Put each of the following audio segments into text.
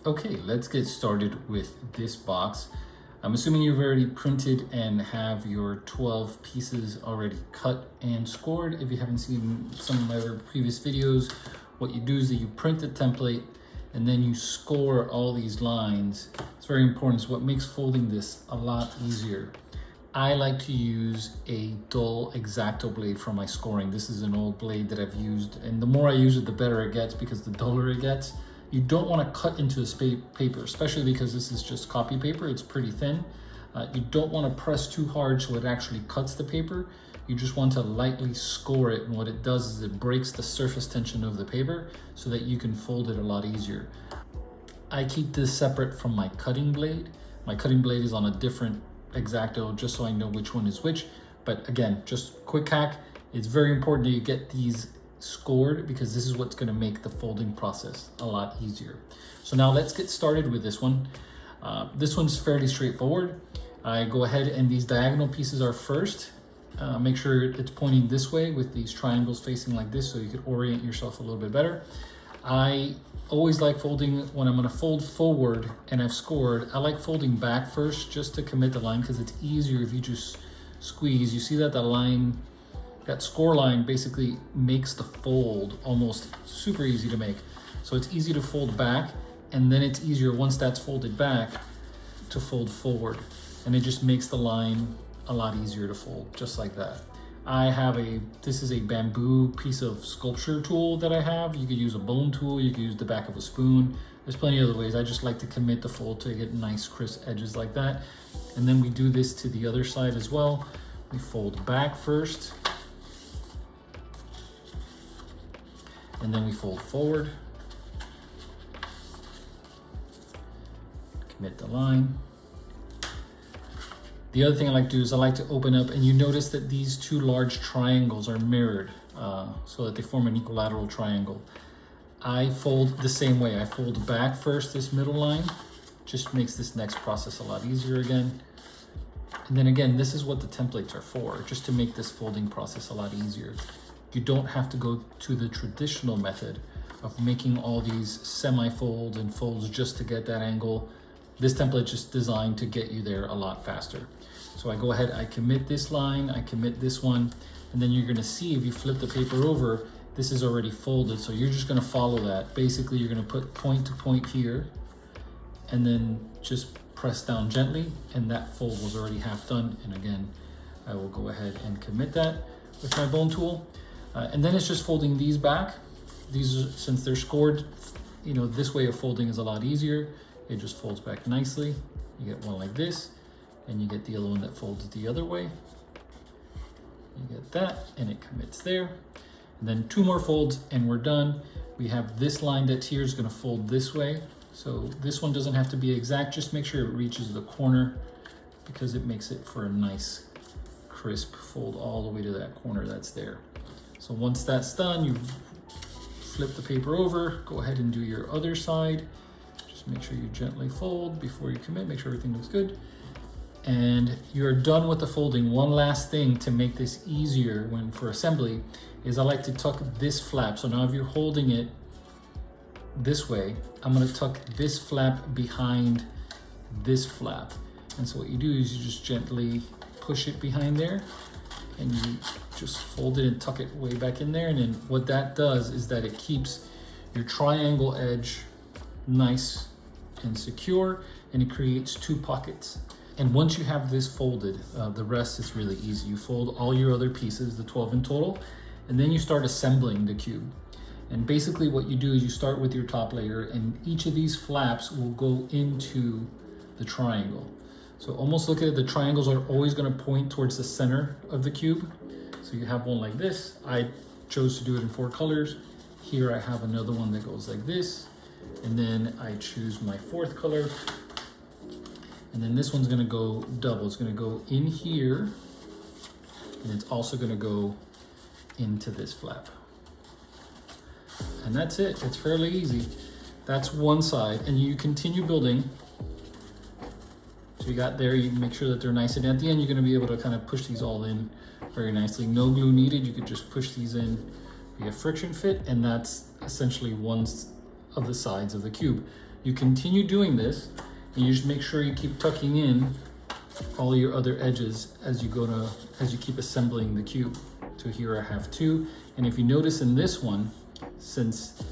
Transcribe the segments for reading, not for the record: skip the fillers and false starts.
Okay, let's get started with this box. I'm assuming you've already printed and have your 12 pieces already cut and scored. If you haven't seen some of my other previous videos, what you do is that you print the template and then you score all these lines. It's very important. It's what makes folding this a lot easier. I like to use a dull X-Acto blade for my scoring. This is an old blade that I've used, and the more I use it, the better it gets because the duller it gets. You don't want to cut into this paper, especially because this is just copy paper. It's pretty thin. You don't want to press too hard so it actually cuts the paper. You just want to lightly score it, and what it does is it breaks the surface tension of the paper so that you can fold it a lot easier. I keep this separate from my cutting blade. My cutting blade is on a different X-Acto just so I know which one is which. But again, just quick hack, it's very important that you get these scored because this is what's going to make the folding process a lot easier. So now let's get started with this one. This one's fairly straightforward. I go ahead and these diagonal pieces are first. Make sure it's pointing this way with these triangles facing like this so you can orient yourself a little bit better. I always like folding when I'm going to fold forward and I've scored. I like folding back first just to commit the line because it's easier if you just squeeze. You see that the line, that score line basically makes the fold almost super easy to make. So it's easy to fold back, and then it's easier once that's folded back to fold forward. And it just makes the line a lot easier to fold, just like that. This is a bamboo piece of sculpture tool that I have. You could use a bone tool, you could use the back of a spoon. There's plenty of other ways. I just like to commit the fold to get nice crisp edges like that. And then we do this to the other side as well. We fold back first, and then we fold forward. Commit the line. The other thing I like to do is I like to open up, and you notice that these two large triangles are mirrored so that they form an equilateral triangle. I fold the same way. I fold back first, this middle line, just makes this next process a lot easier again. And then again, this is what the templates are for, just to make this folding process a lot easier. You don't have to go to the traditional method of making all these semi-folds and folds just to get that angle. This template is just designed to get you there a lot faster. So I go ahead, I commit this line, I commit this one, and then you're gonna see if you flip the paper over, this is already folded. So you're just gonna follow that. Basically, you're gonna put point to point here, and then just press down gently, and that fold was already half done. And again, I will go ahead and commit that with my bone tool. And then it's just folding these back. These are, since they're scored, this way of folding is a lot easier. It just folds back nicely. You get one like this, and you get the other one that folds the other way. You get that, and it commits there. And then two more folds, and we're done. We have this line that's here is gonna fold this way. So this one doesn't have to be exact, just make sure it reaches the corner because it makes it for a nice crisp fold all the way to that corner that's there. So once that's done, you flip the paper over, go ahead and do your other side. Just make sure you gently fold before you commit, make sure everything looks good. And you're done with the folding. One last thing to make this easier for assembly is I like to tuck this flap. So now if you're holding it this way, I'm gonna tuck this flap behind this flap. And so what you do is you just gently push it behind there, and you just fold it and tuck it way back in there. And then what that does is that it keeps your triangle edge nice and secure, and it creates two pockets. And once you have this folded, the rest is really easy. You fold all your other pieces, the 12 in total, and then you start assembling the cube. And basically what you do is you start with your top layer, and each of these flaps will go into the triangle. So almost look at it, the triangles are always gonna point towards the center of the cube. So you have one like this. I chose to do it in 4 colors. Here I have another one that goes like this. And then I choose my 4th color. And then this one's gonna go double. It's gonna go in here, and it's also gonna go into this flap. And that's it, it's fairly easy. That's one side, and you continue building. So you got there, you make sure that they're nice, and at the end you're gonna be able to kind of push these all in very nicely. No glue needed, you could just push these in via friction fit, and that's essentially one of the sides of the cube. You continue doing this, and you just make sure you keep tucking in all your other edges as you keep assembling the cube. So here I have 2, and if you notice in this one, since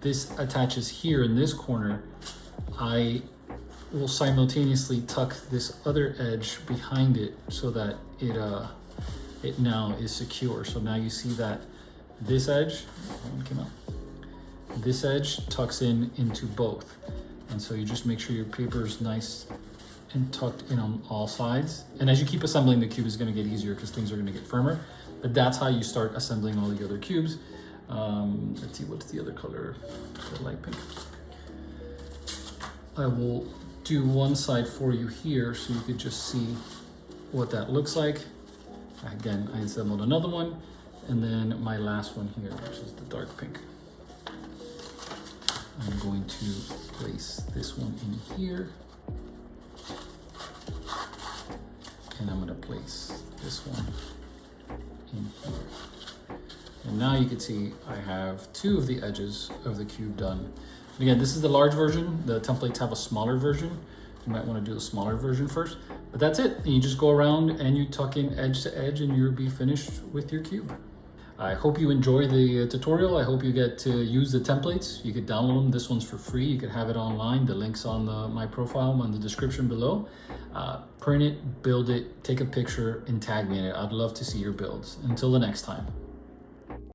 this attaches here in this corner, I will simultaneously tuck this other edge behind it so that it now is secure. So now you see that this edge, this edge tucks into both. And so you just make sure your paper is nice and tucked in on all sides. And as you keep assembling, the cube is gonna get easier because things are gonna get firmer. But that's how you start assembling all the other cubes. Let's see, what's the other color? The light pink. I will do one side for you here so you could just see what that looks like. Again, I assembled another one, and then my last one here, which is the dark pink. I'm going to place this one in here, and I'm gonna place this one in here. And now you can see I have 2 of the edges of the cube done. Again, this is the large version. The templates have a smaller version. You might want to do the smaller version first, but that's it. And you just go around and you tuck in edge to edge and you'll be finished with your cube. I hope you enjoy the tutorial. I hope you get to use the templates. You could download them. This one's for free. You could have it online. The link's on my profile in the description below. Print it, build it, take a picture, and tag me in it. I'd love to see your builds. Until the next time.